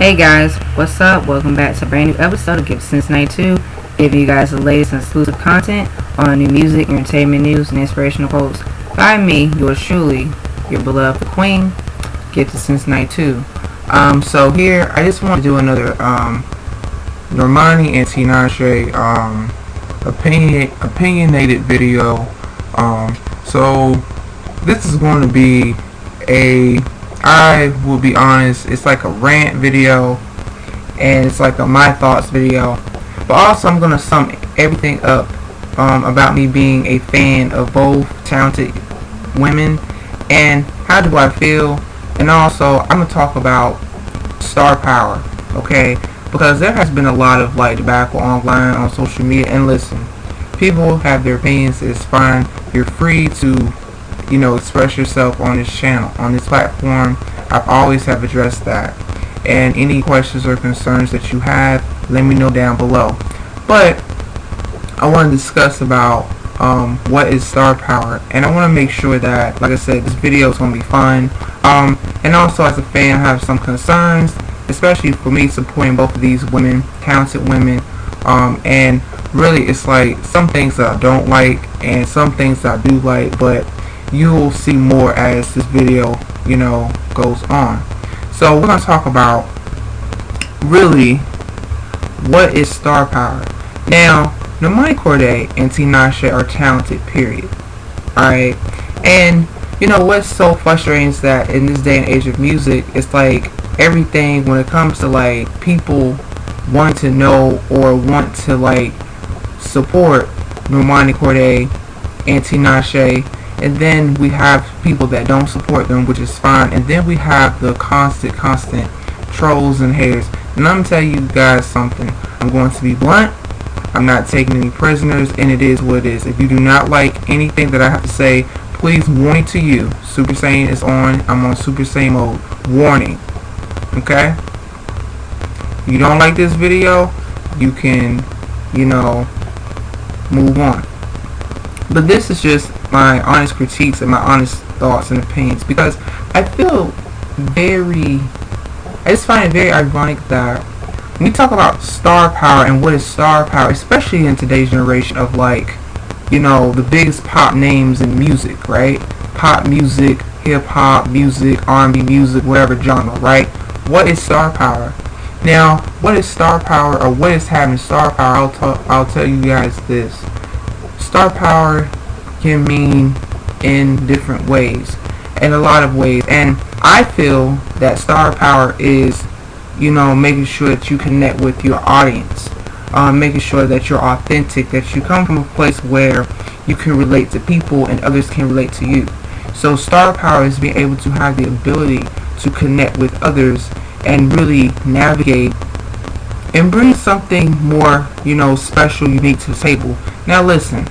Hey guys, what's up? Welcome back to a brand new episode of Give Since 92, giving you guys the latest and exclusive content on new music, entertainment news, and inspirational quotes by me, yours truly, your beloved queen, Gifted Since 92. So here, I just want to do another Normani and Tinashe opinionated video. So this is going to be I will be honest, it's like a rant video and it's like a my thoughts video, but also I'm going to sum everything up about me being a fan of both talented women and how do I feel, and also I'm going to talk about star power, okay, because there has been a lot of like debacle online on social media. And listen, people have their opinions, it's fine, you're free to express yourself on this channel, on this platform. I've always have addressed that, and any questions or concerns that you have, let me know down below. But I want to discuss about what is star power, and I want to make sure that, like I said, this video is going to be fun, and also as a fan I have some concerns, especially for me supporting both of these women, talented women, and really it's like some things that I don't like and some things that I do like, but you'll see more as this video goes on. So we're going to talk about really what is star power. Now, Normani Cordae and Tinashe are talented, period. Alright, and what's so frustrating is that in this day and age of music, it's like everything when it comes to like people want to know or want to like support Normani Cordae and Tinashe, and then we have people that don't support them, which is fine, and then we have the constant trolls and haters. And I'm going to tell you guys something, I'm going to be blunt, I'm not taking any prisoners, and it is what it is. If you do not like anything that I have to say, please, warning to you, Super Saiyan is on, I'm on Super Saiyan mode, warning, okay? If you don't like this video, you can, move on. But this is just my honest critiques and my honest thoughts and opinions, because I just find it very ironic that when we talk about star power and what is star power, especially in today's generation of like, the biggest pop names in music, right? Pop music, hip hop music, R&B music, whatever genre, right? What is star power? Now, what is star power, or what is having star power? I'll tell you guys this. Star power can mean in different ways, in a lot of ways, and I feel that star power is making sure that you connect with your audience, making sure that you're authentic, that you come from a place where you can relate to people and others can relate to you. So star power is being able to have the ability to connect with others and really navigate and bring something more special, unique to the table. Now listen,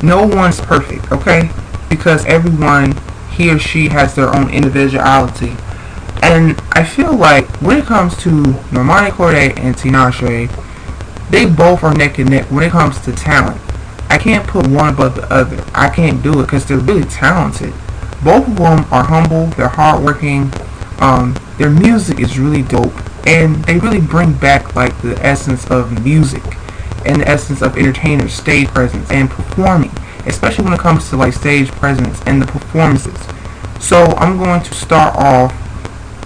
no one's perfect, okay? Because everyone, he or she, has their own individuality. And I feel like when it comes to Normani Cordae and Tinashe, they both are neck and neck when it comes to talent. I can't put one above the other. I can't do it because they're really talented. Both of them are humble, they're hardworking, their music is really dope, and they really bring back like the essence of music and the essence of entertainers, stage presence, and performing, especially when it comes to like stage presence and the performances. So I'm going to start off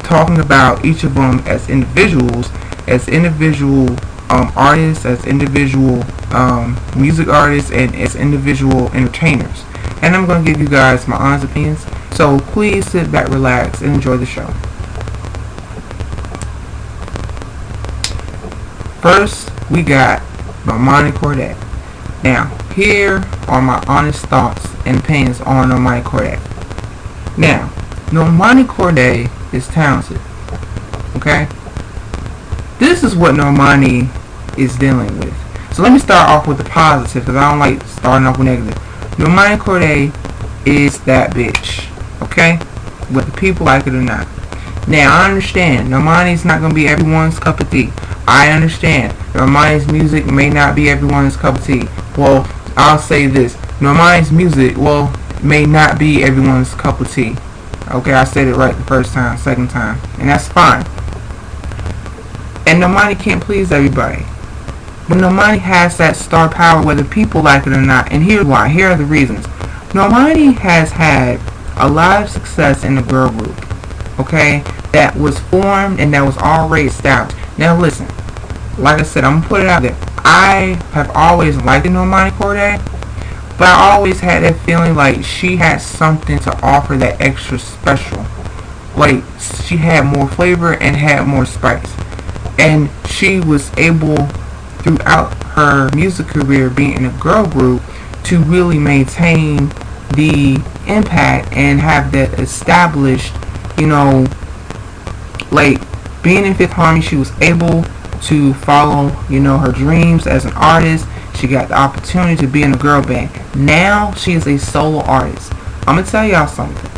talking about each of them as individuals, as individual artists, as individual music artists, and as individual entertainers. And I'm going to give you guys my honest opinions. So please sit back, relax, and enjoy the show. First, we got Normani Cordae. Now, here are my honest thoughts and opinions on Normani Cordae. Now, Normani Cordae is talented, okay? This is what Normani is dealing with. So let me start off with the positive, because I don't like starting off with negative. Normani Cordae is that bitch, okay? Whether people like it or not. Now, I understand Normani's not going to be everyone's cup of tea. I understand Normani's music may not be everyone's cup of tea. Well, I'll say this. Normani's music, may not be everyone's cup of tea. Okay, I said it right the first time, second time, and that's fine. And Normani can't please everybody. But Normani has that star power whether people like it or not. And here's why. Here are the reasons. Normani has had a lot of success in the girl group. Okay? That was formed and that was already established. Now listen. Like I said, I'm going to put it out there. I have always liked Normani Cordae. But I always had that feeling like she had something to offer that extra special. Like she had more flavor and had more spice. And she was able, throughout her music career being in a girl group, to really maintain the impact and have that established, you know, like being in Fifth Harmony, she was able to follow, you know, her dreams as an artist. She got the opportunity to be in a girl band. Now she is a solo artist. I'm gonna tell y'all something.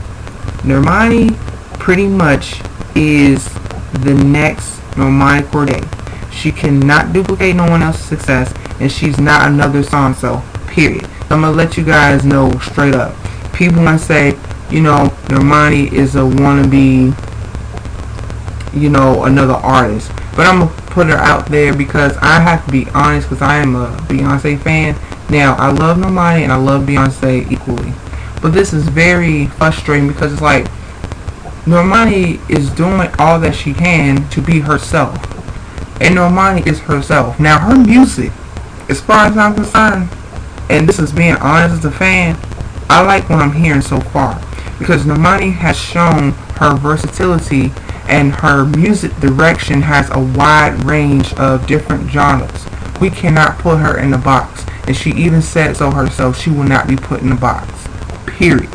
Normani pretty much is the next Normani Cordae. She cannot duplicate no one else's success, and she's not another so-and-so, period. So I'm gonna let you guys know straight up. People might say, you know, Normani is a wannabe, you know, another artist. But I'm gonna put her out there because I have to be honest, because I am a Beyonce fan. Now, I love Normani and I love Beyonce equally. But this is very frustrating because it's like Normani is doing all that she can to be herself. And Normani is herself. Now, her music, as far as I'm concerned, and this is being honest as a fan, I like what I'm hearing so far. Because Normani has shown her versatility and her music direction has a wide range of different genres. We cannot put her in a box. And she even said so herself, she will not be put in a box. Period.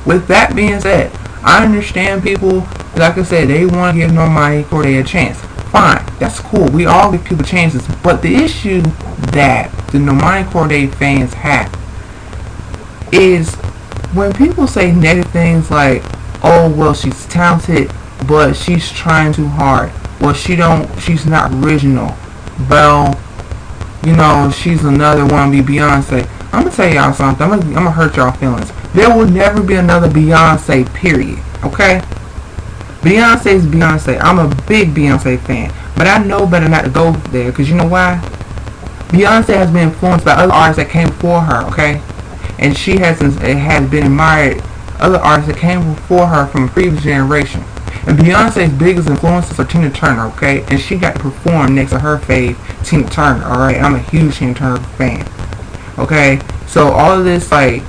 With that being said, I understand people, like I said, they want to give Normani Cordae a chance. Fine, that's cool. We all give people chances. But the issue that the Normani Cordae fans have is when people say negative things like, oh, well, she's talented, but she's trying too hard. Well, she's not original. Well, you know, she's another wannabe Beyonce. I'm gonna tell y'all something. I'm gonna hurt y'all feelings. There will never be another Beyonce, period. Okay? Beyonce is Beyonce. I'm a big Beyonce fan. But I know better not to go there, because you know why? Beyonce has been influenced by other artists that came before her, okay? And she has been admired other artists that came before her from a previous generation. And Beyonce's biggest influences are Tina Turner, okay? And she got to perform next to her fave, Tina Turner, alright? I'm a huge Tina Turner fan. Okay? So all of this, like,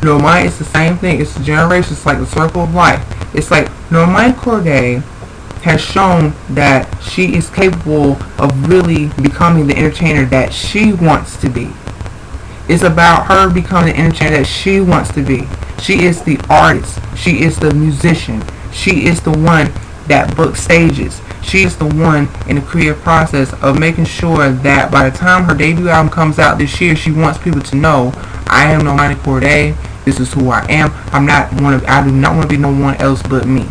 Normani, it's the same thing. It's the generation. It's like the circle of life. It's like Normani Cordae has shown that she is capable of really becoming the entertainer that she wants to be. It's about her becoming the entertainer that she wants to be. She is the artist. She is the musician. She is the one that books stages. She is the one in the creative process of making sure that by the time her debut album comes out this year, she wants people to know, I am Normani Cordae. This is who I am. I do not want to be no one else but me.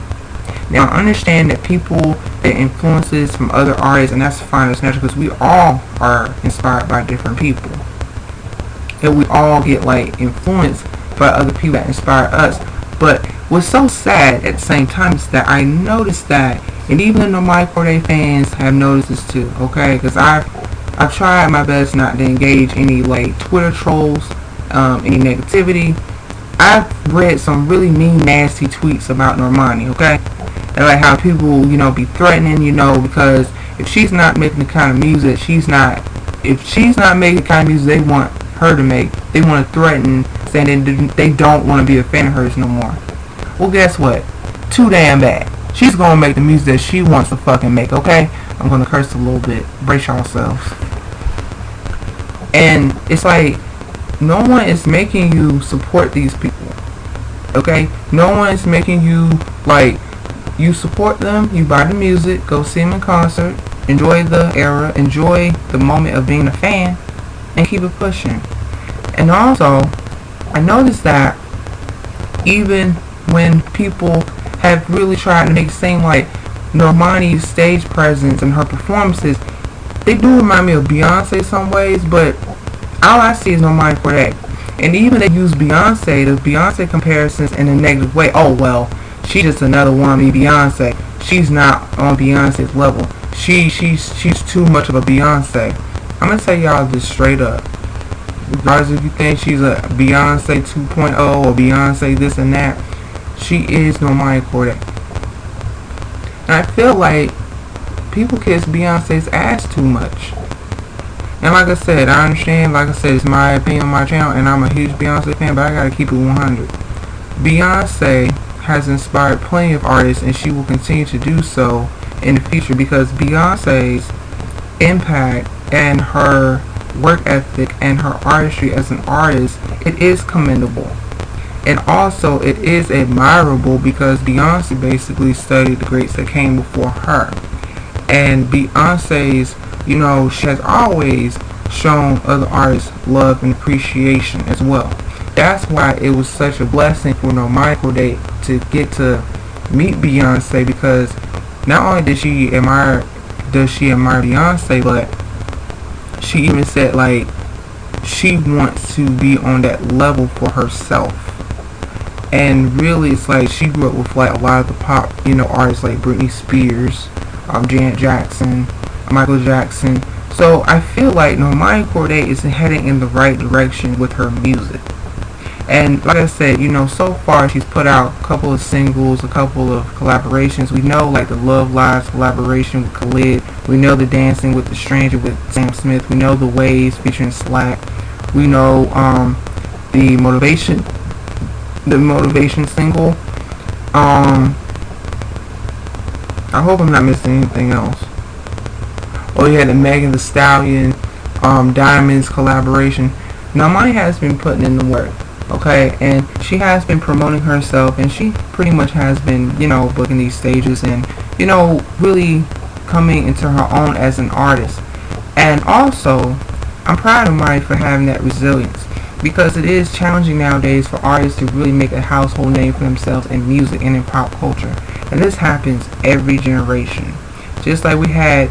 Now, I understand that people get influences from other artists, and that's fine, that's natural, because we all are inspired by different people. And we all get, like, influenced by other people that inspire us. But what's so sad at the same time is that I noticed that, and even the Normani Cordae fans have noticed this too, okay? Because I've tried my best not to engage any, like, Twitter trolls, any negativity. I've read some really mean, nasty tweets about Normani, okay? And like how people, you know, be threatening, you know, because if she's not making the kind of music if she's not making the kind of music they want her to make, they want to threaten, saying they don't want to be a fan of hers no more. Well, guess what? Too damn bad. She's going to make the music that she wants to fucking make, okay? I'm going to curse a little bit. Brace yourselves. And it's like, no one is making you support these people, okay? No one is making you, like, you support them, you buy the music, go see them in concert, enjoy the era, enjoy the moment of being a fan, and keep it pushing. And also, I noticed that even when people have really tried to make it seem like Normani's stage presence and her performances, they do remind me of Beyonce in some ways, but all I see is Normani Cordae. And even they use the Beyonce comparisons in a negative way. Oh, well, she's just another wannabe Beyonce. she's not on Beyonce's level. She's too much of a Beyonce. I'm gonna tell y'all this straight up. Regardless if you think she's a Beyonce 2.0 or Beyonce this and that, she is Normani Cordae. And I feel like people kiss Beyonce's ass too much. And like I said, I understand, like I said, it's my opinion on my channel, and I'm a huge Beyonce fan, but I gotta keep it 100. Beyonce has inspired plenty of artists, and she will continue to do so in the future, because Beyonce's impact and her work ethic and her artistry as an artist, it is commendable. And also it is admirable, because Beyonce basically studied the greats that came before her. And Beyonce's, you know, she has always shown other artists love and appreciation as well. That's why it was such a blessing for Normani Cordae to get to meet Beyonce, because not only does she admire Beyonce, but she even said like she wants to be on that level for herself. And really, it's like she grew up with like a lot of the pop, you know, artists like Britney Spears, Janet Jackson, Michael Jackson. So I feel like Normani Cordae is heading in the right direction with her music. And like I said, you know, so far she's put out a couple of singles, a couple of collaborations. We know like the Love Lives collaboration with Khalid. We know the Dancing with the Stranger with Sam Smith. We know the Waves featuring Slack. We know the Motivation single. I hope I'm not missing anything else. Oh yeah, the Megan Thee Stallion, Diamonds collaboration. Normani has been putting in the work, okay, and she has been promoting herself, and she pretty much has been, you know, booking these stages and, you know, really coming into her own as an artist. And also, I'm proud of Normani for having that resilience, because it is challenging nowadays for artists to really make a household name for themselves in music and in pop culture. And this happens every generation. Just like we had,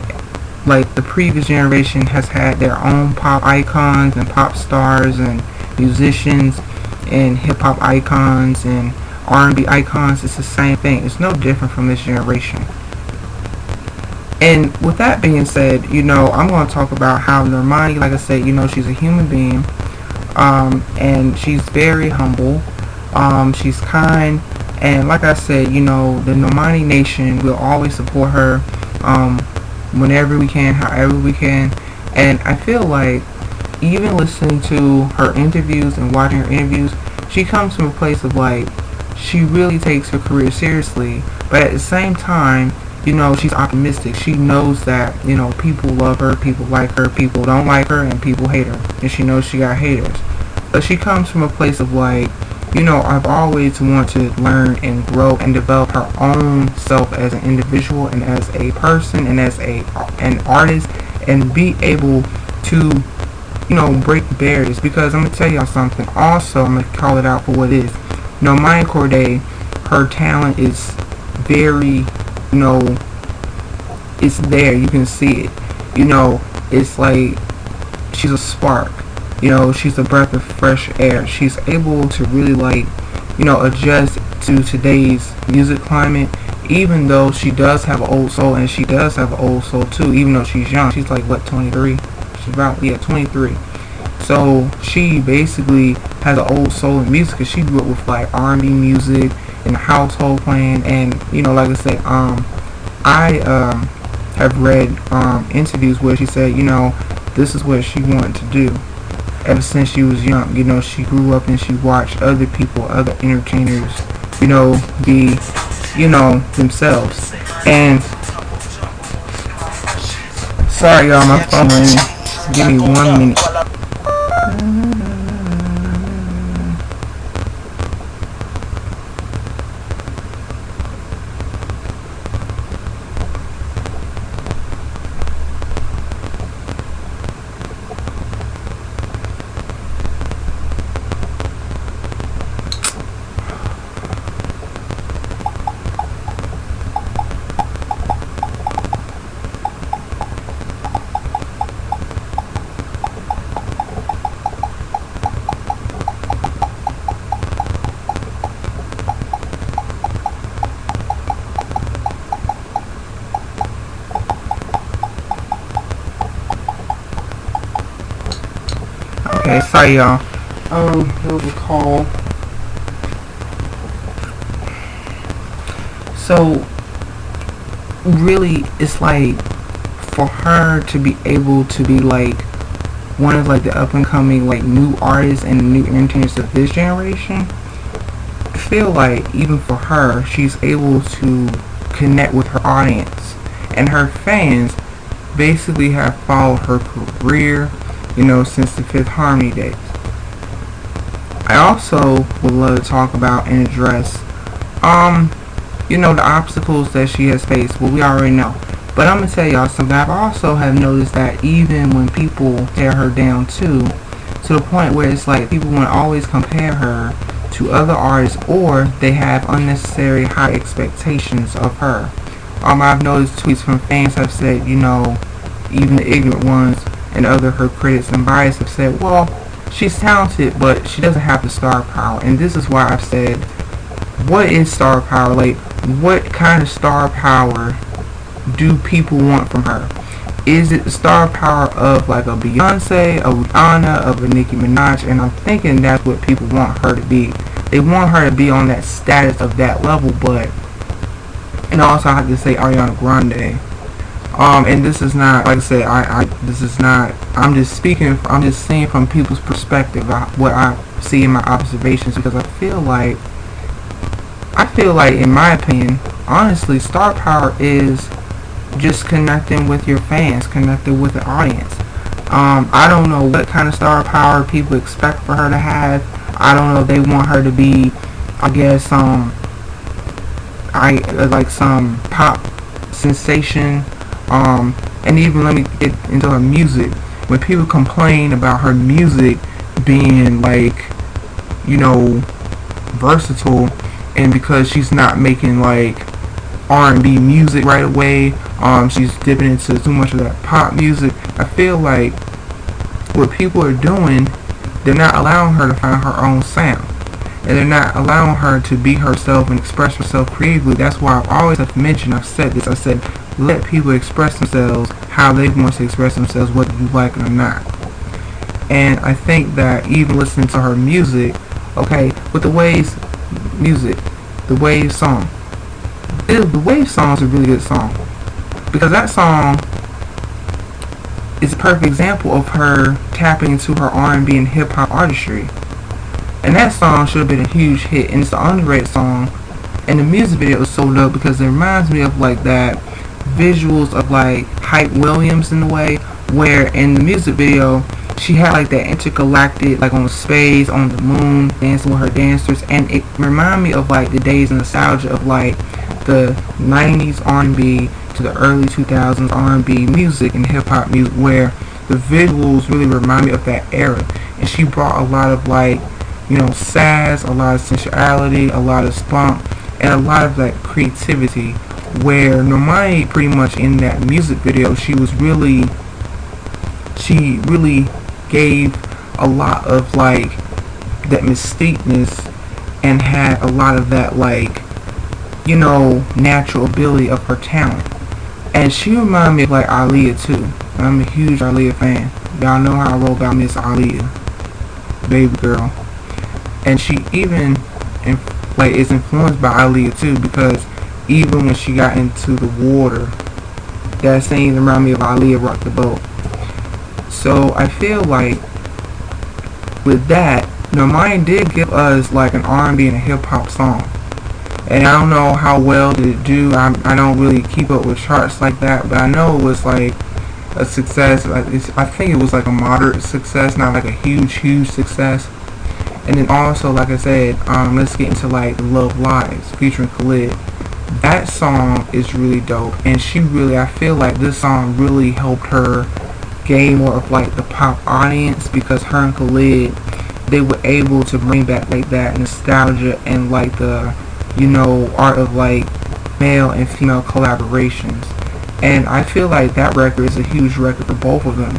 like the previous generation has had their own pop icons and pop stars and musicians and hip-hop icons and R&B icons. It's the same thing. It's no different from this generation. And with that being said, you know, I'm going to talk about how Normani, like I said, you know, she's a human being, and she's very humble, she's kind, and like I said, you know, the Normani Nation will always support her whenever we can, however we can. And I feel like even listening to her interviews and watching her interviews, she comes from a place of like, she really takes her career seriously, but at the same time, you know, she's optimistic. She knows that, you know, people love her, people like her, people don't like her, and people hate her, and she knows she got haters. But she comes from a place of like, you know, I've always wanted to learn and grow and develop her own self as an individual and as a person and as an artist, and be able to, you know, break barriers. Because I'm going to tell y'all something. Also, I'm going to call it out for what it is. Normani Cordae, her talent is very, you know, it's there. You can see it. You know, it's like she's a spark. You know, she's a breath of fresh air. She's able to really, like, you know, adjust to today's music climate, even though she does have an old soul, and she does have an old soul too, even though she's young. She's like, what, 23? She's about, yeah, 23. So she basically has an old soul in music, because she grew up with like R&B music and household playing. And, you know, like I said, I have read interviews where she said, you know, this is what she wanted to do ever since she was young. You know, she grew up and she watched other people, other entertainers, you know, be, you know, themselves. And sorry y'all, my phone ringing. Give me 1 minute. Okay, sorry y'all. There was a call. So really, it's like for her to be able to be like one of like the up and coming like new artists and new entertainers of this generation, I feel like even for her, she's able to connect with her audience, and her fans basically have followed her career, you know, since the Fifth Harmony days. I also would love to talk about and address, you know, the obstacles that she has faced. Well, we already know. But I'm going to tell y'all something. I've also have noticed that even when people tear her down too, to the point where it's like people want to always compare her to other artists, or they have unnecessary high expectations of her. I've noticed tweets from fans have said, you know, even the ignorant ones and other her critics and bias have said, well, she's talented, but she doesn't have the star power. And this is why I've said, what is star power? Like, what kind of star power do people want from her? Is it the star power of like a Beyonce, a Rihanna, of a Nicki Minaj? And I'm thinking that's what people want her to be. They want her to be on that status of that level, but, and also I have to say Ariana Grande. And this is not, like I said, this is not, I'm just saying from people's perspective, what I see in my observations, because I feel like, in my opinion, honestly, star power is just connecting with your fans, connecting with the audience. I don't know what kind of star power people expect for her to have. I don't know if they want her to be, I guess, like some pop sensation. And even let me get into her music. When people complain about her music being like, you know, versatile, and because she's not making like R&B music right away, she's dipping into too much of that pop music. I feel like what people are doing, they're not allowing her to find her own sound, and they're not allowing her to be herself and express herself creatively. That's why I've always mentioned, I've said this, I said, let people express themselves how they want to express themselves, whether you like it or not. And I think that even listening to her music, okay, with the Waves music, the Waves song, the Waves song is a really good song, because that song is a perfect example of her tapping into her R&B and hip hop artistry. And that song should have been a huge hit, and it's an underrated song. And the music video is so dope because it reminds me of like that visuals of like Hype Williams in a way, where in the music video she had like that intergalactic, like on space, on the moon, dancing with her dancers, and it reminded me of like the days of nostalgia of like the 90s R&B to the early 2000s R&B music and hip hop music, where the visuals really remind me of that era. And she brought a lot of like, you know, sass, a lot of sensuality, a lot of spunk, and a lot of that creativity, where Normani pretty much in that music video, she really gave a lot of like that mystiqueness, and had a lot of that like, you know, natural ability of her talent. And she reminded me of like Aaliyah too. I'm a huge Aaliyah fan. Y'all know how I roll about Miss Aaliyah, baby girl. And she even like is influenced by Aaliyah too, because even when she got into the water, that scene reminded me of Aaliyah Rock the Boat. So I feel like with that, Normani did give us like an R&B and a hip hop song. And I don't know how well did it do. I don't really keep up with charts like that, but I know it was like a success. I think it was like a moderate success, not like a huge success. And then also, like I said, let's get into like Love Lives featuring Khalid. That song is really dope, and I feel like this song really helped her gain more of like the pop audience, because her and Khalid, they were able to bring back like that nostalgia and like the, you know, art of like male and female collaborations. And I feel like that record is a huge record for both of them.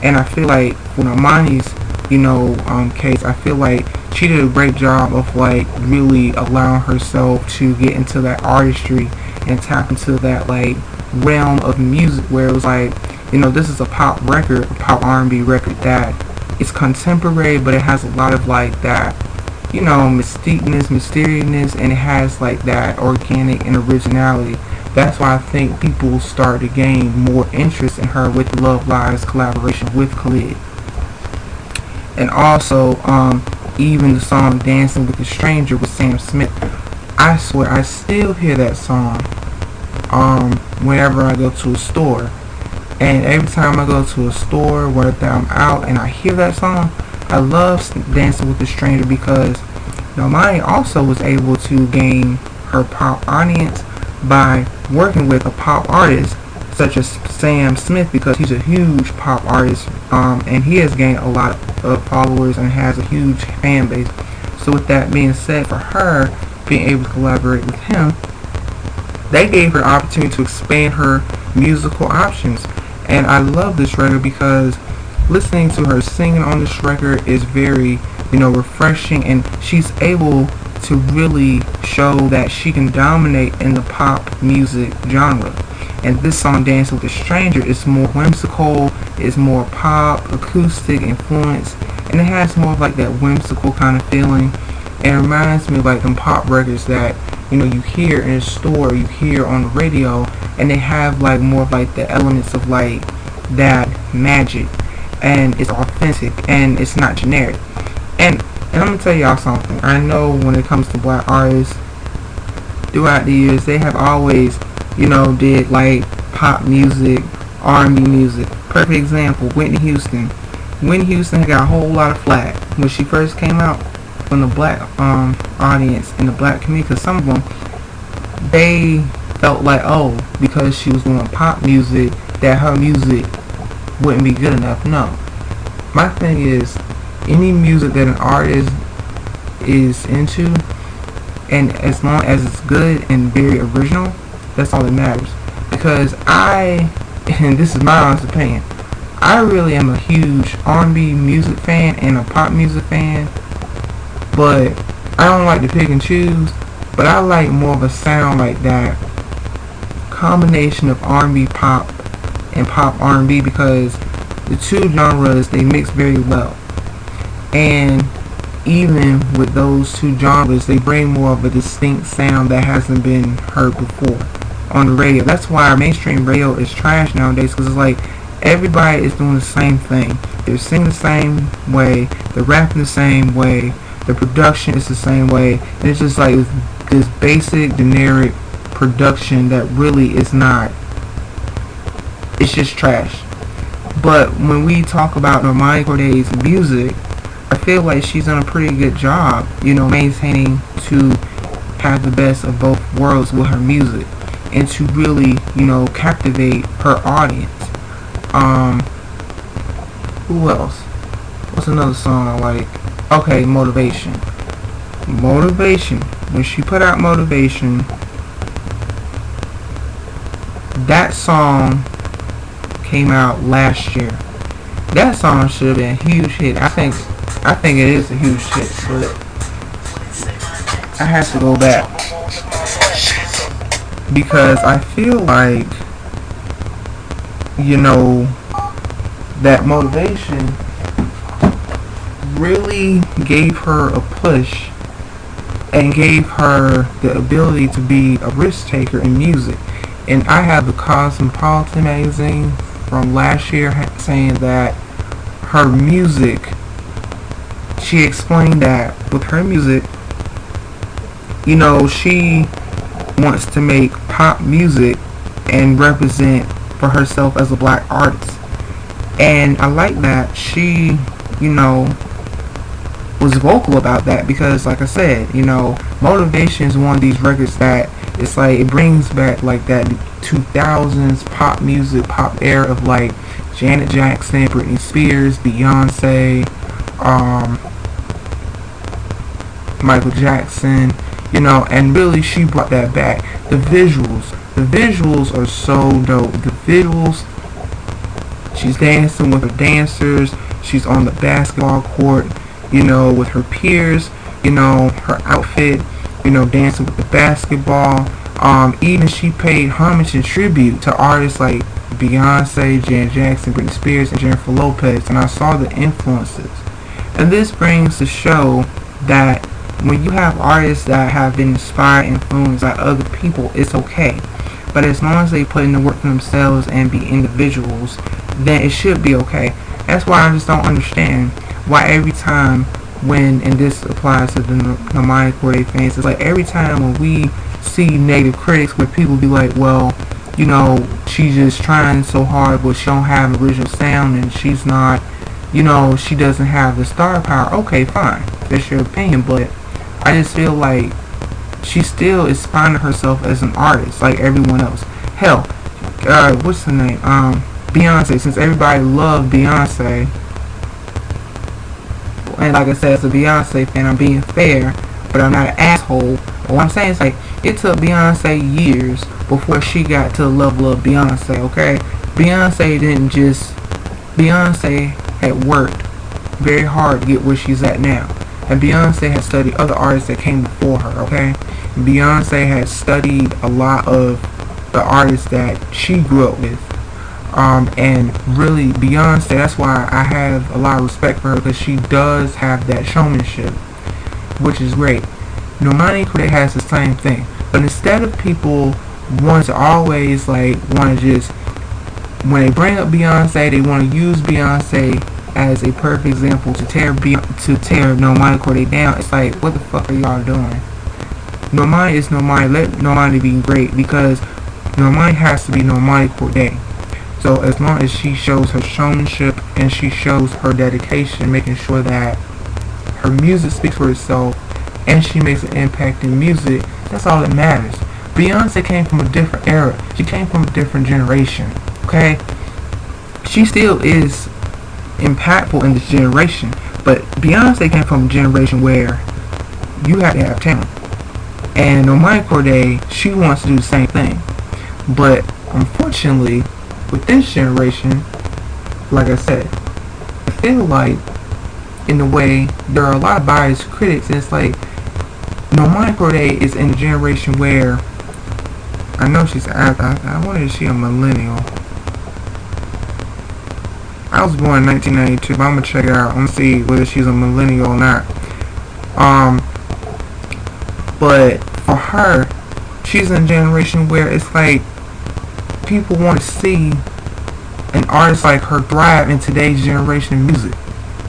And I feel like for Normani's, you know, case, I feel like she did a great job of like really allowing herself to get into that artistry and tap into that like realm of music, where it was like, you know, this is a pop record, a pop R&B record that it's contemporary, but it has a lot of like that, you know, mystiqueness, mysteriousness, and it has like that organic and originality. That's why I think people start to gain more interest in her with the Love Lies collaboration with Khalid. And also, even the song Dancing with a Stranger with Sam Smith. I swear, I still hear that song whenever I go to a store. And every time I go to a store, whether I'm out and I hear that song, I love Dancing with a Stranger because Normani also was able to gain her pop audience by working with a pop artist such as Sam Smith, because he's a huge pop artist, and he has gained a lot of followers and has a huge fan base. So with that being said, for her being able to collaborate with him, they gave her the opportunity to expand her musical options. And I love this record because listening to her singing on this record is very, refreshing, and she's able to really show that she can dominate in the pop music genre. And this song, Dancing with a Stranger, is more whimsical, it's more pop, acoustic influence, and it has more of like that whimsical kind of feeling. And it reminds me of like them pop records that, you hear in a store, you hear on the radio, and they have like more of like the elements of like that magic, and it's authentic, and it's not generic. And I'm gonna tell y'all something. I know when it comes to black artists, throughout the years, they have always, did like pop music, R&B music. Perfect example, Whitney Houston. Whitney Houston got a whole lot of flack when she first came out from the black audience in the black community, because some of them, they felt like, because she was doing pop music, that her music wouldn't be good enough. No. My thing is, any music that an artist is into, and as long as it's good and very original, that's all that matters. Because and this is my honest opinion, I really am a huge R&B music fan and a pop music fan, but I don't like to pick and choose. But I like more of a sound like that combination of R&B pop and pop R&B, because the two genres, they mix very well. And even with those two genres, they bring more of a distinct sound that hasn't been heard before on the radio. That's why our mainstream radio is trash nowadays, because it's like everybody is doing the same thing. They're singing the same way, they're rapping the same way, the production is the same way, and it's just like this basic generic production that really is not, it's just trash. But when we talk about Normani Corday's music, I feel like she's done a pretty good job, maintaining to have the best of both worlds with her music, and to really, captivate her audience. Who else? What's another song I like? Okay, Motivation. Motivation. When she put out Motivation, that song came out last year. That song should have been a huge hit. I think it is a huge hit, but I have to go back because I feel like, that Motivation really gave her a push and gave her the ability to be a risk taker in music. And I have the Cosmopolitan magazine from last year saying that her music, she explained that with her music, she wants to make pop music and represent for herself as a black artist. And I like that she, was vocal about that, because like I said, Motivation is one of these records that it's like it brings back like that 2000s pop music, pop era of like Janet Jackson, Britney Spears, Beyonce, Michael Jackson, and really she brought that back. The visuals are so dope. The visuals, she's dancing with her dancers, she's on the basketball court, with her peers, her outfit, dancing with the basketball, Even she paid homage and tribute to artists like Beyonce, Janet Jackson, Britney Spears, and Jennifer Lopez, and I saw the influences. And this brings to show that when you have artists that have been inspired and influenced by other people, it's okay. But as long as they put in the work for themselves and be individuals, then it should be okay. That's why I just don't understand why every time when, and this applies to the Normani Cordae fans, it's like every time when we see negative critics where people be like, well, you know, she's just trying so hard but she don't have original sound and she's not, you know, she doesn't have the star power. Okay, fine, that's your opinion, but I just feel like she still is finding herself as an artist like everyone else. Hell, what's her name? Beyonce, since everybody loved Beyonce, and like I said, as a Beyonce fan, I'm being fair, but I'm not an asshole. What I'm saying is, like, it took Beyonce years before she got to the level of Beyonce, okay? Beyonce had worked very hard to get where she's at now. And Beyonce had studied other artists that came before her, okay? Beyonce had studied a lot of the artists that she grew up with. And really, Beyonce, that's why I have a lot of respect for her, because she does have that showmanship, which is great. Normani Cordae has the same thing, but instead of people wanting to always want to just, when they bring up Beyonce, they want to use Beyonce as a perfect example to tear Normani Cordae down. It's like, what the fuck are y'all doing? Normani is Normani. Let Normani be great, because Normani has to be Normani Cordae. So as long as she shows her showmanship and she shows her dedication, making sure that her music speaks for itself and she makes an impact in music, that's all that matters. Beyonce came from a different era. She came from a different generation, okay? She still is impactful in this generation, but Beyonce came from a generation where you had to have talent. And Normani Cordae, she wants to do the same thing. But unfortunately, with this generation, like I said, I feel like, in a way, there are a lot of biased critics, and it's like, Normani Cordae is in a generation where, I know she's, I wonder if she's a millennial. I was born in 1992, but I'm gonna check it out. I'm gonna see whether she's a millennial or not. But for her, she's in a generation where it's like, people want to see an artist like her thrive in today's generation of music.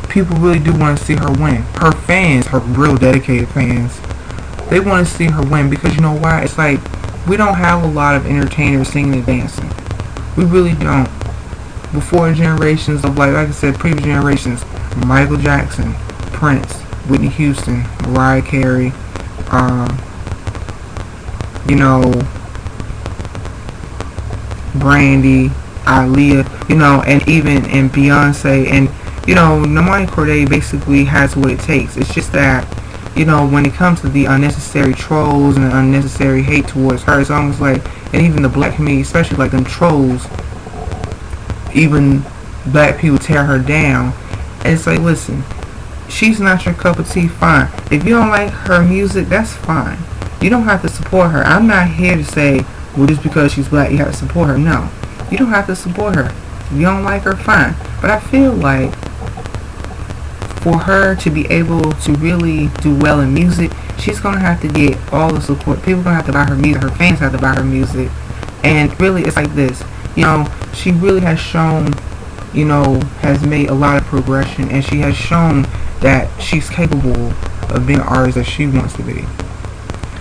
People really do want to see her win. Her fans, her real dedicated fans, they want to see her win, because you know why? It's like, we don't have a lot of entertainers singing and dancing. We really don't. Before generations of, like I said, previous generations, Michael Jackson, Prince, Whitney Houston, Mariah Carey, you know, Brandy, Aaliyah, you know, and even in Beyonce, and you know, Normani Cordae basically has what it takes. It's just that, you know, when it comes to the unnecessary trolls and the unnecessary hate towards her, it's almost like, and even the black community, especially like them trolls, even black people tear her down. And it's like, listen, she's not your cup of tea, fine. If you don't like her music, that's fine. You don't have to support her. I'm not here to say, well, just because she's black, you have to support her. No, you don't have to support her. If you don't like her, fine. But I feel like for her to be able to really do well in music, she's going to have to get all the support. People are going to have to buy her music. Her fans have to buy her music. And really, it's like this. You know, she really has shown, you know, has made a lot of progression. And she has shown that she's capable of being an artist that she wants to be.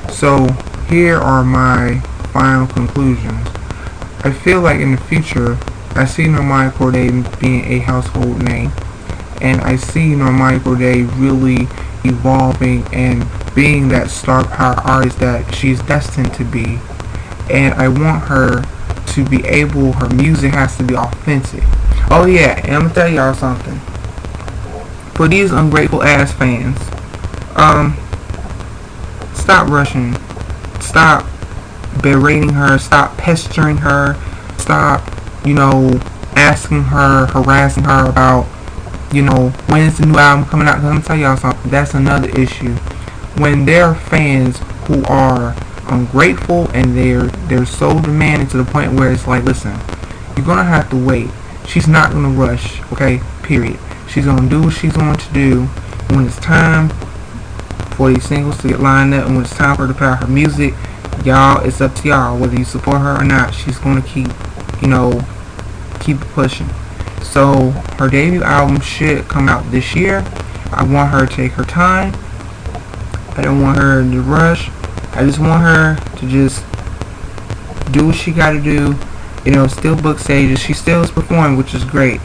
So, here are my final conclusions. I feel like in the future, I see Normani Cordae being a household name, and I see Normani Cordae really evolving and being that star power artist that she's destined to be. And I want her to be able, her music has to be authentic. Oh yeah, and I'm gonna tell y'all something. For these ungrateful ass fans, stop rushing. Stop berating her. Stop pestering her. Stop, you know, asking her, harassing her about, you know, when is the new album coming out. 'Cause I'm gonna tell y'all something. That's another issue. When there are fans who are ungrateful, and they're so demanding to the point where it's like, listen, you're gonna have to wait. She's not gonna rush, okay? Period. She's gonna do what she's going to do. When it's time for these singles to get lined up, and when it's time for her to put out her music, y'all, it's up to y'all whether you support her or not. She's gonna keep pushing. So her debut album should come out this year. I want her to take her time. I don't want her to rush. I just want her to just do what she got to do. Still book stages. She still is performing, which is great.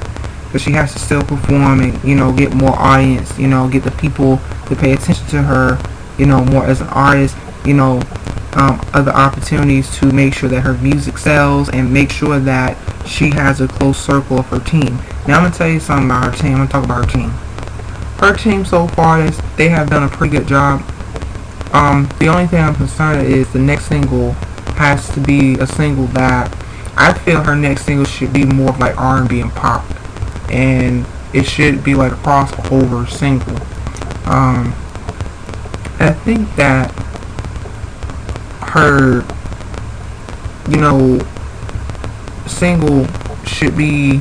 But she has to still perform and, get more audience, get the people to pay attention to her, more as an artist, other opportunities to make sure that her music sells and make sure that she has a close circle of her team. Now I'm going to tell you something about her team. I'm going to talk about her team. Her team so far, they have done a pretty good job. The only thing I'm concerned is the next single has to be a single that I feel her next single should be more of like R&B and pop, and it should be like a crossover single. I think that her single should be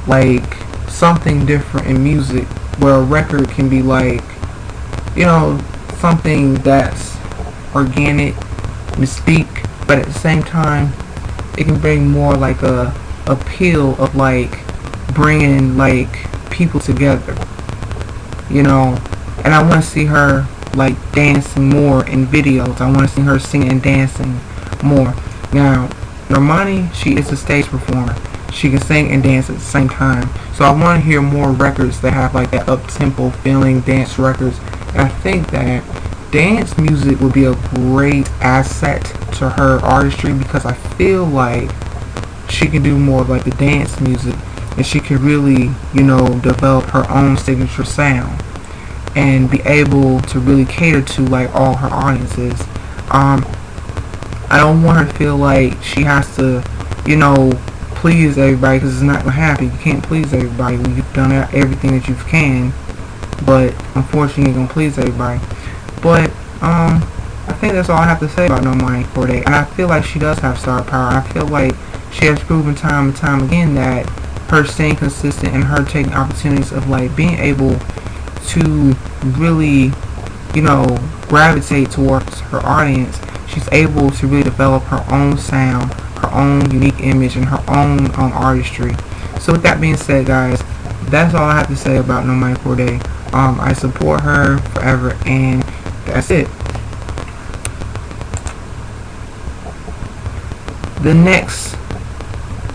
like something different in music, where a record can be like something that's organic, mystique, but at the same time it can bring more like a appeal of like bringing like people together, and I want to see her like dancing more in videos. I want to see her singing and dancing more. Now Normani, she is a stage performer. She can sing and dance at the same time. So I want to hear more records that have like that up-tempo feeling, dance records. And I think that dance music would be a great asset to her artistry, because I feel like she can do more of like the dance music, and she can really, develop her own signature sound and be able to really cater to like all her audiences. I don't want her to feel like she has to, please everybody, because it's not going to happen. You can't please everybody when you've done everything that you can, but unfortunately you're going to please everybody. But I think that's all I have to say about Normani Cordae, and I feel like she does have star power. I feel like she has proven time and time again that her staying consistent and her taking opportunities of like being able to really, gravitate towards her audience. She's able to really develop her own sound, her own unique image, and her own artistry. So with that being said, guys, that's all I have to say about Normani Cordae. I support her forever, and that's it. The next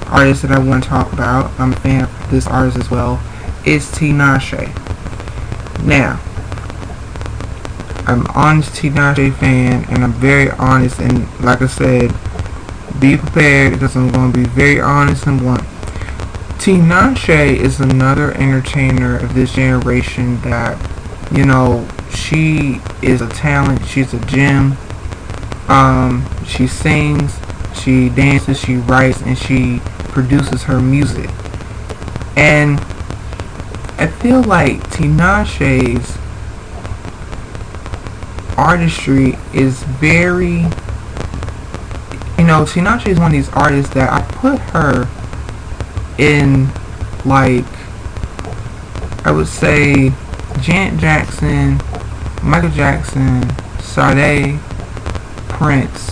artist that I want to talk about, I'm a fan of this artist as well, is Tinashe. Now, I'm an honest Tinashe fan, and I'm very honest, and like I said, be prepared, because I'm going to be very honest and blunt. Tinashe is another entertainer of this generation that, she is a talent, she's a gem. She sings, she dances, she writes, and she produces her music. And I feel like Tinashe's artistry is very, Tinashe is one of these artists that I put her in, like, I would say Janet Jackson, Michael Jackson, Sade, Prince,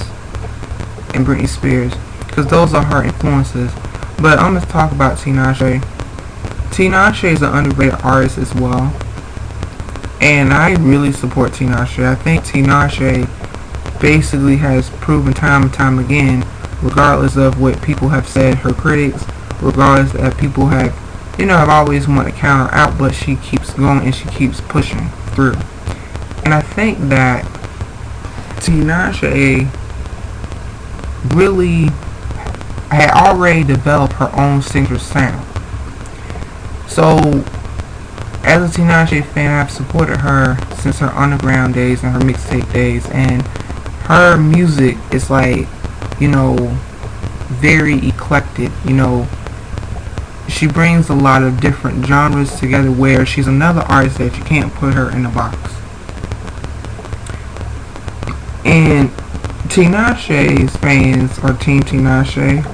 and Britney Spears, because those are her influences. But I'm going to talk about Tinashe. Tinashe is an underrated artist as well, and I really support Tinashe. I think Tinashe basically has proven time and time again, regardless of what people have said, her critics, regardless that people have, have always wanted to counter out, but she keeps going and she keeps pushing through. And I think that Tinashe really had already developed her own signature sound. So, as a Tinashe fan, I've supported her since her underground days and her mixtape days, and her music is like, very eclectic. She brings a lot of different genres together, where she's another artist that you can't put her in a box. And Tinashe's fans are Team Tinashe.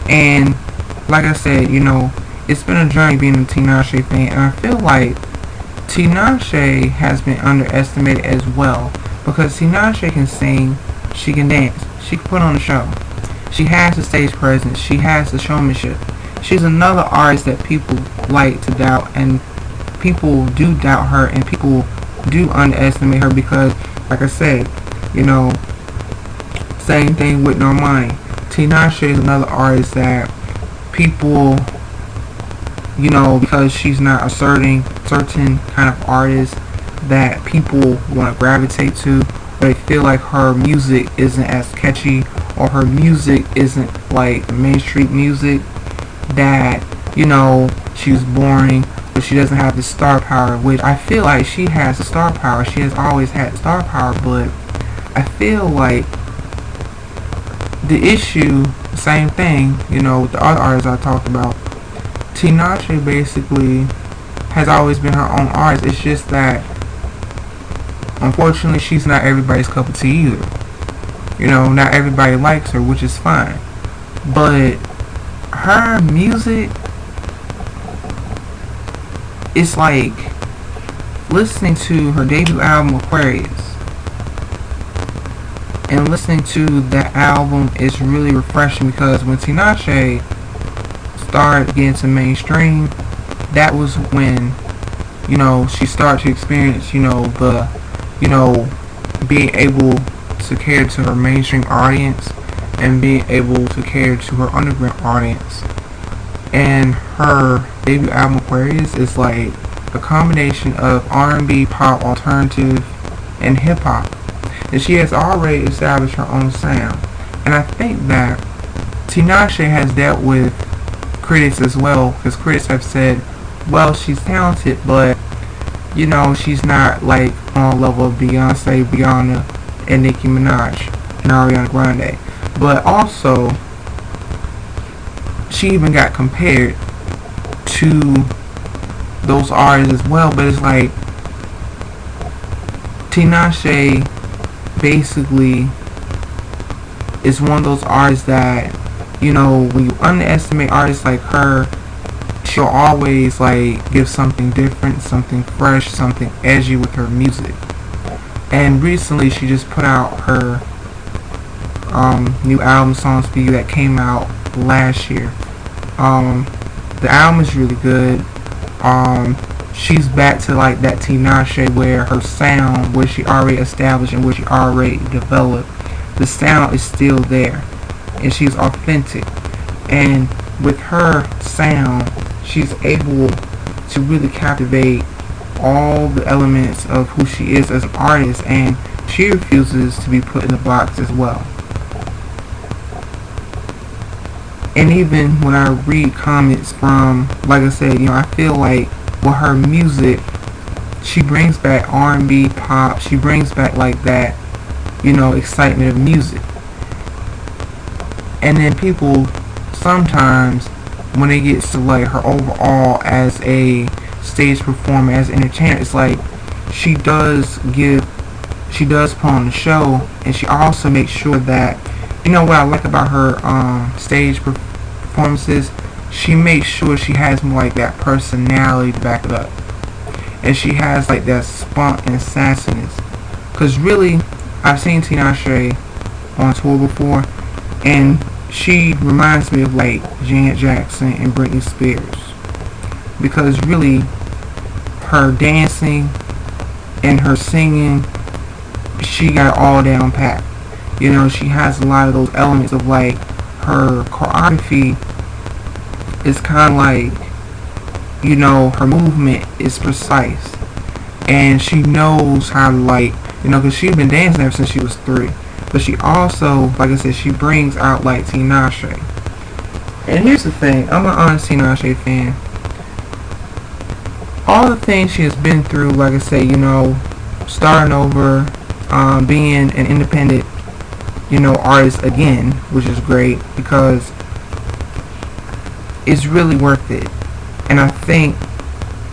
And like I said, you know, it's been a journey being a Tinashe fan, and I feel like Tinashe has been underestimated as well, because Tinashe can sing, she can dance, she can put on a show, she has the stage presence, she has the showmanship. She's another artist that people like to doubt, and people do doubt her, and people do underestimate her because, like I said, you know, same thing with Normani. Tinashe is another artist that people, you know, because she's not a certain kind of artist that people want to gravitate to, or they feel like her music isn't as catchy, or her music isn't like mainstream music, that, you know, she's boring, but she doesn't have the star power, which I feel like she has the star power. She has always had star power, but I feel like the issue, same thing, you know, with the other artists I talked about, Tinashe basically has always been her own artist. It's just that, unfortunately, she's not everybody's cup of tea either. You know, not everybody likes her, which is fine. But her music, it's like listening to her debut album, Aquarius, and listening to that album is really refreshing, because when Tinashe started getting to mainstream, that was when, you know, she started to experience, you know, the, you know, being able to cater to her mainstream audience and being able to cater to her underground audience. And her debut album, Aquarius, is like a combination of R&B, pop, alternative, and hip-hop. And she has already established her own sound. And I think that Tinashe has dealt with critics as well, because critics have said, well, she's talented, but, you know, she's not like on a level of Beyonce, Rihanna, and Nicki Minaj, and Ariana Grande. But also, she even got compared to those artists as well. But it's like, Tinashe basically is one of those artists that, you know, when you underestimate artists like her, she'll always like give something different, something fresh, something edgy with her music. And recently she just put out her new album, Songs For You, that came out last year. The album is really good. She's back to like that Tinashe where her sound, where she already established and where she already developed, the sound is still there, and she's authentic. And with her sound, she's able to really captivate all the elements of who she is as an artist, and she refuses to be put in a box as well. And even when I read comments from, like I said, you know, I feel like with her music, she brings back R&B, pop, she brings back like that, you know, excitement of music. And then people sometimes, when it gets to like her overall as a stage performer, as an entertainer, it's like she does put on the show, and she also makes sure that, you know, what I like about her stage performances, she makes sure she has more like that personality to back it up, and she has like that spunk and sassiness. Because really, I've seen Tinashe on tour before, and she reminds me of like Janet Jackson and Britney Spears, because really her dancing and her singing, she got it all down pat. You know, she has a lot of those elements of like her choreography is kind of like, you know, her movement is precise, and she knows how to, like, you know, because she's been dancing ever since she was 3. But she also, like I said, she brings out like Tinashe. And here's the thing, I'm an honest Tinashe fan. All the things she has been through, like I said, you know, starting over, being an independent, you know, artist again, which is great, because it's really worth it. And I think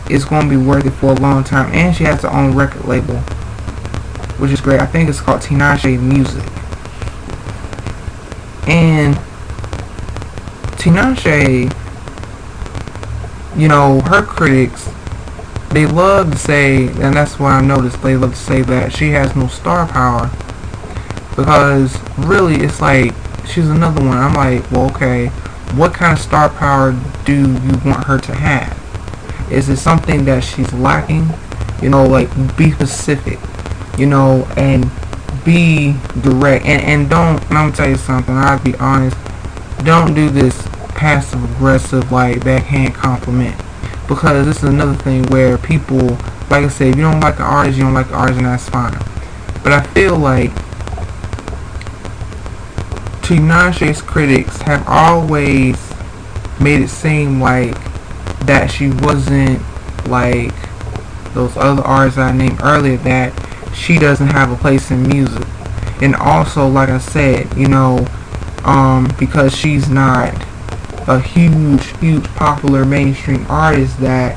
it's going to be worth it for a long time. And she has her own record label. which is great. I think it's called Tinashe Music. And Tinashe, her critics, they love to say, and that's what I noticed, they love to say that she has no star power, because really it's like she's another one. I'm like, well, okay, what kind of star power do you want her to have? Is it something that she's lacking? Like, be specific, and be direct, and don't, and I'm gonna tell you something, I'll be honest, don't do this passive aggressive, like, backhand compliment, because this is another thing where people, like I said, if you don't like the artist, you don't like the artist, and that's fine. But I feel like Tinashe's critics have always made it seem like that she wasn't like those other artists I named earlier, that she doesn't have a place in music. And also, like I said, because she's not a huge popular mainstream artist, that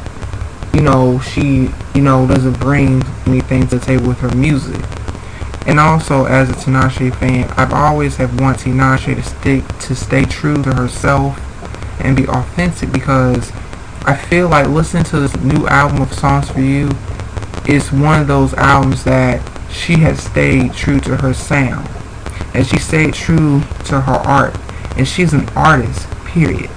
she doesn't bring anything to the table with her music. And also, as a Tinashe fan, I've always have wanted Tinashe to stay true to herself and be authentic, because I feel like listening to this new album of Songs for You is one of those albums that she has stayed true to her sound, and she stayed true to her art, and she's an artist, period.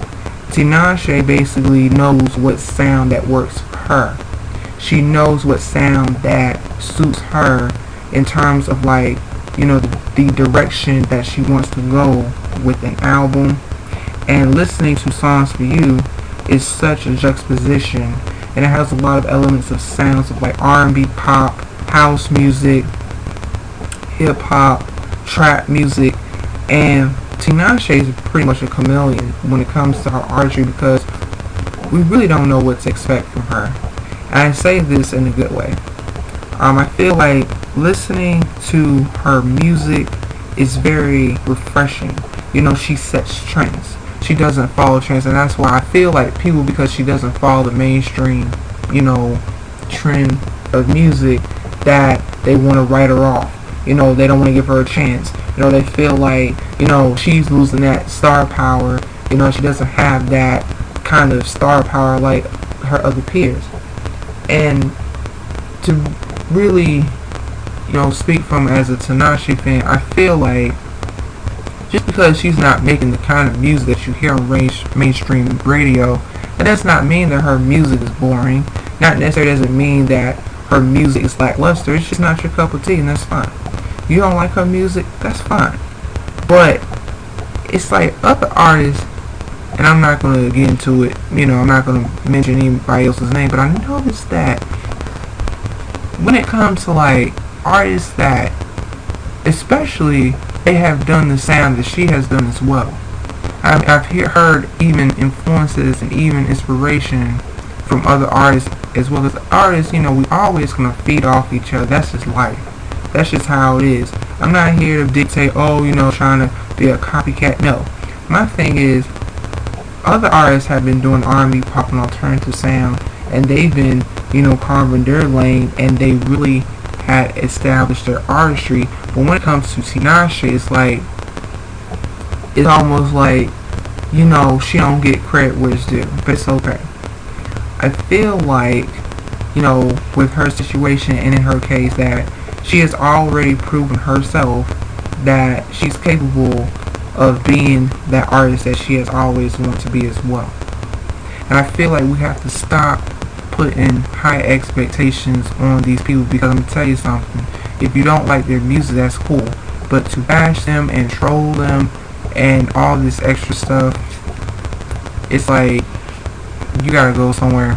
Tinashe basically knows what sound that works for her. She knows what sound that suits her in terms of, like, the direction that she wants to go with an album. And listening to Songs for You is such a juxtaposition, and it has a lot of elements of sounds of like R&B, pop, house music, hip hop, trap music, and Tinashe is pretty much a chameleon when it comes to her artistry, because we really don't know what to expect from her. And I say this in a good way. I feel like listening to her music is very refreshing. She sets trends. She doesn't follow trends, and that's why I feel like people, because she doesn't follow the mainstream, trend of music, that they want to write her off. They don't want to give her a chance. They feel like, she's losing that star power. She doesn't have that kind of star power like her other peers. And to really, speak from as a Tinashe fan, I feel like just because she's not making the kind of music that you hear on mainstream radio, that does not mean that her music is boring. Not necessarily doesn't mean that her music is lackluster. It's just not your cup of tea, and that's fine. You don't like her music, that's fine. But it's like other artists, and I'm not going to get into it, I'm not going to mention anybody else's name, but I noticed that when it comes to like artists that, especially, they have done the sound that she has done as well. I've heard even influences and even inspiration from other artists as well. As artists, we always gonna feed off each other. That's just life. That's just how it is. I'm not here to dictate, trying to be a copycat. No. My thing is, other artists have been doing R&B, pop, and alternative sound, and they've been, carving their lane, and they really had established their artistry. But when it comes to Tinashe, it's almost like, she don't get credit where it's due, but it's okay. I feel like, with her situation and in her case, that she has already proven herself that she's capable of being that artist that she has always wanted to be as well. And I feel like we have to stop putting high expectations on these people, because I'm going to tell you something. If you don't like their music, that's cool. But to bash them and troll them and all this extra stuff, it's like, you gotta go somewhere.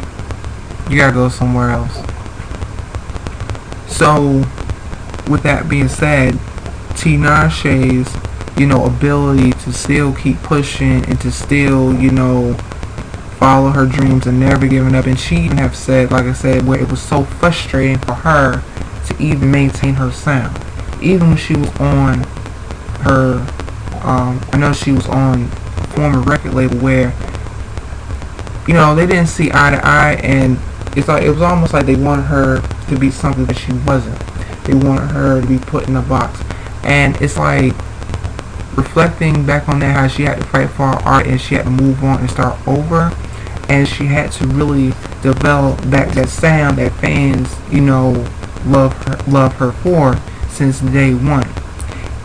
You gotta go somewhere else. So, with that being said, Tinashe's, ability to still keep pushing and to still, follow her dreams and never giving up. And she even have said, like I said, where it was so frustrating for her to even maintain her sound. Even when she was on her, I know she was on a former record label where, they didn't see eye to eye, and it's like, it was almost like they wanted her to be something that she wasn't. They wanted her to be put in a box. And it's like, reflecting back on that, how she had to fight for her art and she had to move on and start over, and she had to really develop that sound that fans, love her for since day one.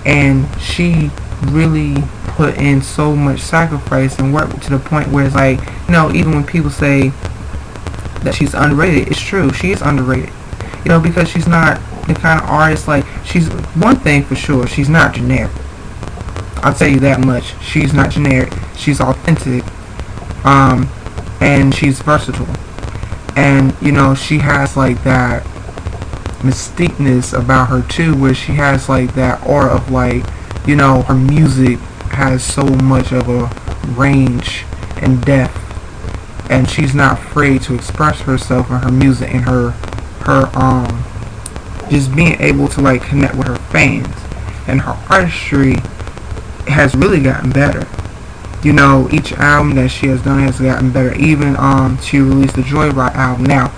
And she really put in so much sacrifice and work to the point where it's like, even when people say that she's underrated, it's true, she is underrated. Because she's not the kind of artist, like, she's, one thing for sure, she's not generic. I'll tell you that much. She's not generic. She's authentic. And she's versatile. And, she has like that mystiqueness about her too, where she has like that aura of like, her music has so much of a range and depth. And she's not afraid to express herself in her music and her just being able to like connect with her fans. And her artistry has really gotten better. Each album that she has done has gotten better. Even she released the Joyride album. Now,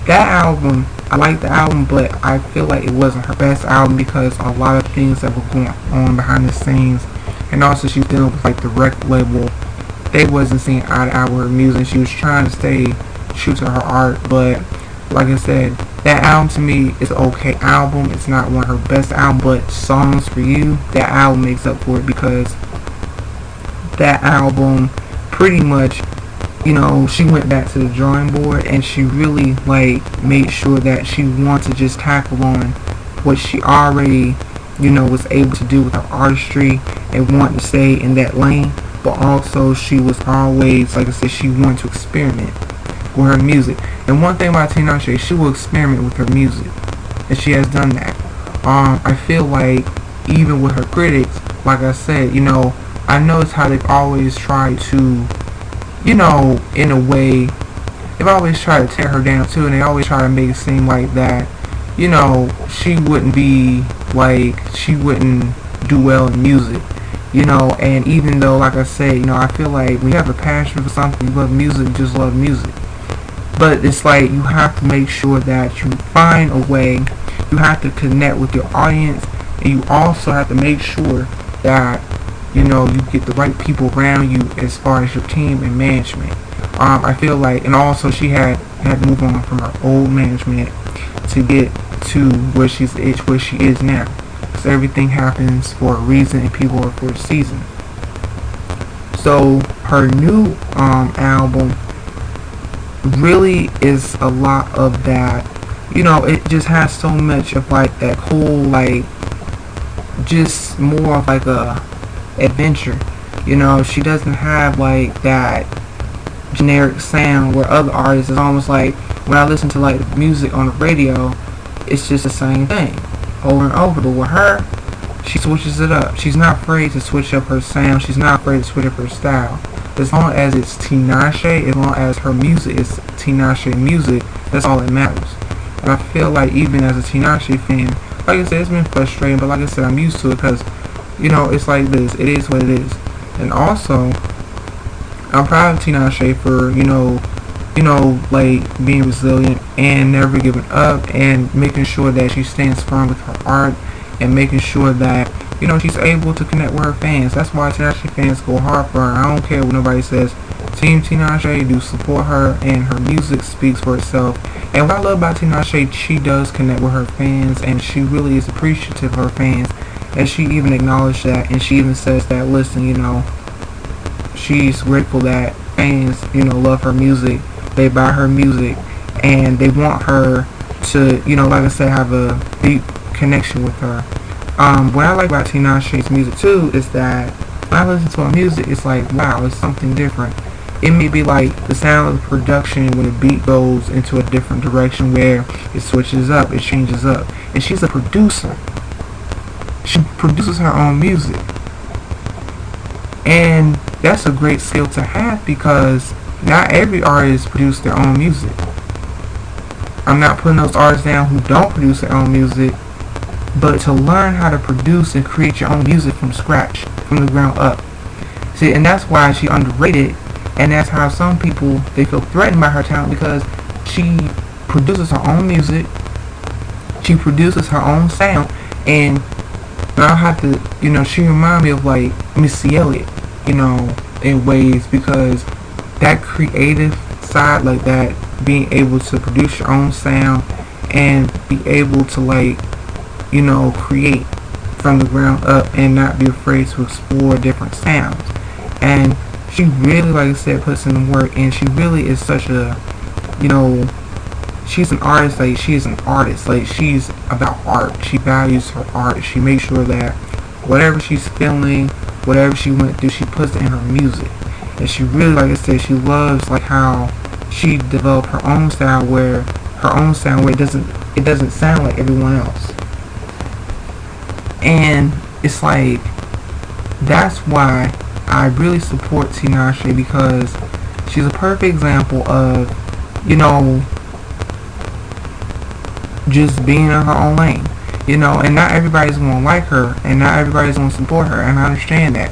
that album, I like the album, but I feel like it wasn't her best album because a lot of things that were going on behind the scenes, and also she was dealing with like the record label. They wasn't seeing eye to eye with her music. She was trying to stay true to her art, but like I said, that album to me is an okay album. It's not one of her best albums, but Songs for You, that album makes up for it, because that album pretty much, she went back to the drawing board and she really like made sure that she wanted to just tackle on what she already, was able to do with her artistry and wanted to stay in that lane. But also she was always, like I said, she wanted to experiment with her music. And one thing about Tinashe, she will experiment with her music, and she has done that. I feel like even with her critics, like I said, I notice how they've always tried to, in a way, they've always tried to tear her down too, and they always try to make it seem like that, she wouldn't be like, she wouldn't do well in music. And even though, like I said, I feel like we have a passion for something, you love music, you just love music. But it's like, you have to make sure that you find a way, you have to connect with your audience, and you also have to make sure that, you get the right people around you as far as your team and management. I feel like, and also she had to move on from her old management to get to where she is now. Because everything happens for a reason and people are for a season. So her new album really is a lot of that, it just has so much of like that cool, like, just more of like a adventure. She doesn't have like that generic sound where other artists, is almost like when I listen to like music on the radio, it's just the same thing over and over. But with her, she switches it up. She's not afraid to switch up her sound. She's not afraid to switch up her style. As long as it's Tinashe, as long as her music is Tinashe music, that's all that matters. And I feel like even as a Tinashe fan, like I said, it's been frustrating, but like I said, I'm used to it because, it's like this. It is what it is. And also, I'm proud of Tinashe for, like being resilient and never giving up and making sure that she stands firm with her art and making sure that, she's able to connect with her fans. That's why Tinashe fans go hard for her. I don't care what nobody says. Team Tinashe do support her, and her music speaks for itself. And what I love about Tinashe, she does connect with her fans, and she really is appreciative of her fans. And she even acknowledged that, and she even says that, listen, she's grateful that fans, love her music. They buy her music, and they want her to, like I said, have a deep connection with her. What I like about Tinashe's music too is that when I listen to her music, it's like, wow, it's something different. It may be like the sound of the production when the beat goes into a different direction where it switches up, it changes up. And she's a producer. She produces her own music. And that's a great skill to have because not every artist produces their own music. I'm not putting those artists down who don't produce their own music, but to learn how to produce and create your own music from scratch, from the ground up. See, and that's why she's underrated, and that's how some people, they feel threatened by her talent because she produces her own music, She produces her own sound, and I have to, she reminds me of like Missy Elliott, in ways, because that creative side, like that, being able to produce your own sound and be able to like, create from the ground up and not be afraid to explore different sounds. And she really, like I said, puts in the work, and she really is such a, she's an artist. Like, she's an artist. Like, she's about art. She values her art. She makes sure that whatever she's feeling, whatever she went through, she puts it in her music. And she really, like I said, she loves like how she developed her own style, where it doesn't sound like everyone else. And it's like, that's why I really support Tinashe, because she's a perfect example of, just being in her own lane, and not everybody's gonna like her, and not everybody's gonna support her, and I understand that.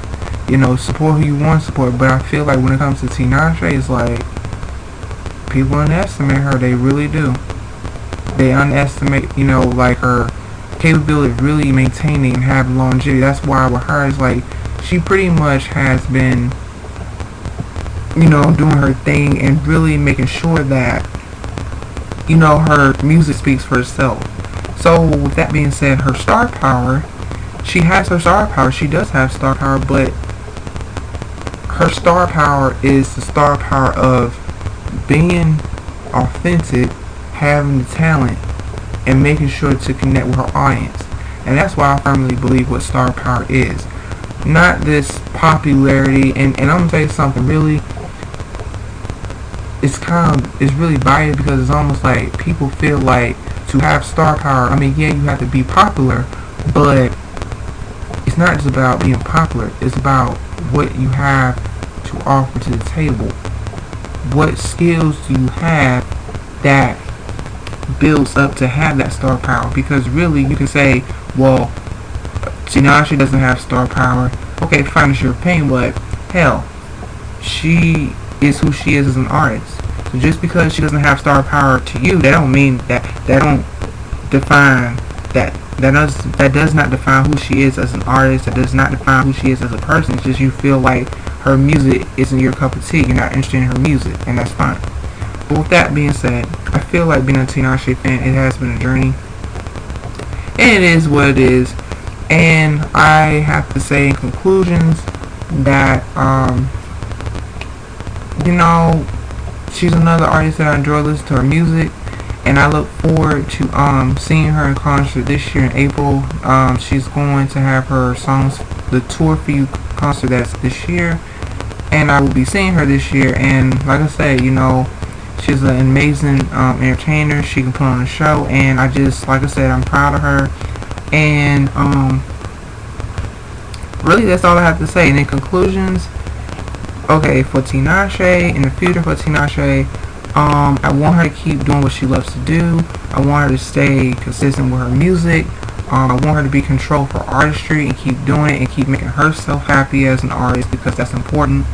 Support who you want to support, but I feel like when it comes to Tinashe, it's like people underestimate her. They really do. They underestimate, like her capability of really maintaining and having longevity. That's why with her, it's like she pretty much has been, doing her thing and really making sure that, her music speaks for itself. So with that being said, her star power, she has her star power. She does have star power, but her star power is the star power of being authentic, having the talent, and making sure to connect with her audience. And that's why I firmly believe what star power is. Not this popularity, and I'm gonna tell you something, really, it's really biased, because it's almost like people feel like to have star power, yeah, you have to be popular, but it's not just about being popular. It's about what you have to offer to the table. What skills do you have that builds up to have that star power? Because really, you can say, well, Tinashe doesn't have star power. Okay, fine, it's your opinion, but hell, she is who she is as an artist. So just because she doesn't have star power to you, that don't mean that don't define that does not define who she is as an artist. That does not define who she is as a person. It's just you feel like her music isn't your cup of tea. You're not interested in her music, and that's fine. But with that being said, I feel like being a Tinashe fan, it has been a journey, and it is what it is. And I have to say in conclusions that she's another artist that I enjoy listening to her music, and I look forward to seeing her in concert this year in April. She's going to have her songs, the Tour For You concert, that's this year, and I will be seeing her this year. And like I say, she's an amazing entertainer. She can put on a show, and like I said, I'm proud of her. And really, that's all I have to say. And in conclusions, okay, for Tinashe, in the future for Tinashe, I want her to keep doing what she loves to do. I want her to stay consistent with her music. I want her to be controlled for artistry and keep doing it and keep making herself happy as an artist, because that's important.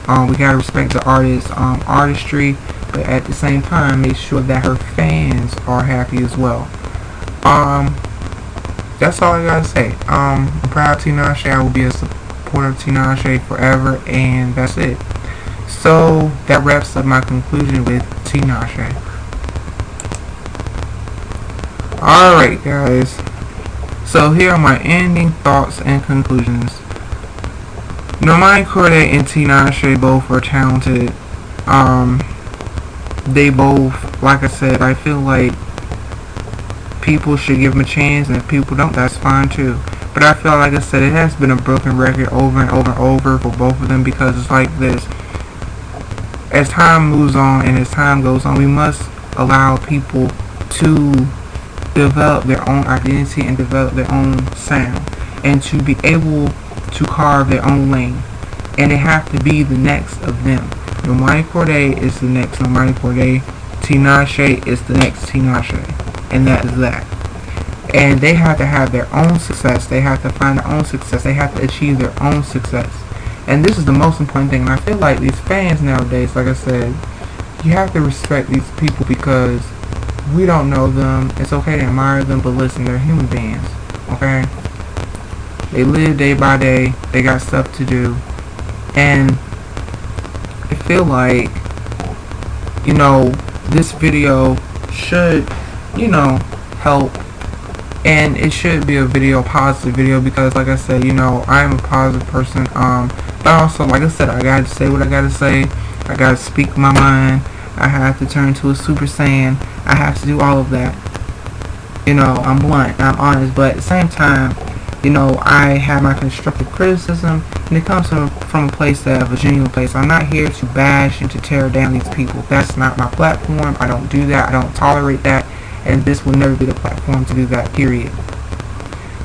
We gotta respect the artist's artistry, but at the same time, make sure that her fans are happy as well. That's all I gotta say. I'm proud of Tinashe. I will be a supporter of Tinashe forever, and that's it. So that wraps up my conclusion with Tinashe. Alright, guys. So here are my ending thoughts and conclusions. Normani Cordae and Tinashe both are talented. They both, like I said, I feel like people should give them a chance, and if people don't, that's fine too. But I feel like I said, it has been a broken record over and over and over for both of them, because it's like this. As time moves on and as time goes on, we must allow people to develop their own identity and develop their own sound, and to be able to carve their own lane. And they have to be the next of them. Normani Cordae is the next Normani Cordae. Tinashe is the next Tinashe. And that is that. And they have to have their own success. They have to find their own success. They have to achieve their own success. And this is the most important thing. And I feel like these fans nowadays, like I said, you have to respect these people, because We don't know them. It's okay to admire them, but listen, they're human beings. Okay? They live day by day. They got stuff to do. And I feel like, you know, this video should, you know, help. And it should be a video, positive video, because like I said, you know, I am a positive person. But also, like I said, I gotta say what I gotta say. I gotta speak my mind. I have to turn to a Super Saiyan. I have to do all of that. You know, I'm blunt, I'm honest, but at the same time, you know, I have my constructive criticism, and it comes from a place of a genuine place. I'm not here to bash and to tear down these people. That's not my platform. I don't do that. I don't tolerate that. And this will never be the platform to do that, period.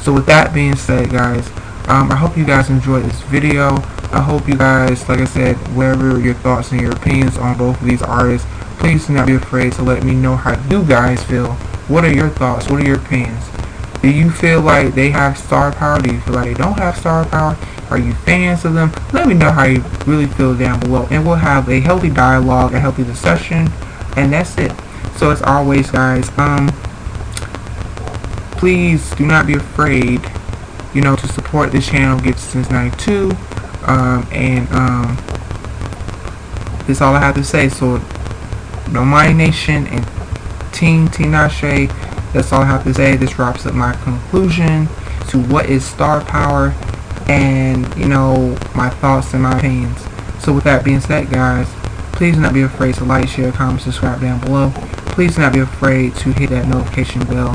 So with that being said, guys, I hope you guys enjoyed this video. I hope you guys, like I said, whatever your thoughts and your opinions on both of these artists, please do not be afraid to let me know how you guys feel. What are your thoughts? What are your opinions? Do you feel like they have star power? Do you feel like they don't have star power? Are you fans of them? Let me know how you really feel down below, and we'll have a healthy dialogue, a healthy discussion, and that's it. So as always, guys, please do not be afraid, you know, to support this channel, Gifted Since 92, that's all I have to say. So, No Money Nation and Team Tinashe, that's all I have to say. This wraps up my conclusion to what is star power, and, you know, my thoughts and my opinions. So with that being said, guys, please do not be afraid to like, share, comment, subscribe down below. Please do not be afraid to hit that notification bell,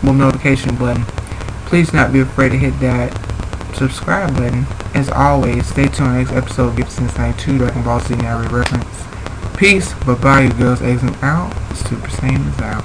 notification button. Please do not be afraid to hit that subscribe button. As always, stay tuned on the next episode of Gifted Since 92, Dragon Ball Z Narrative Reference. Peace, bye-bye, you girls, eggs and out. Super Saiyan is out.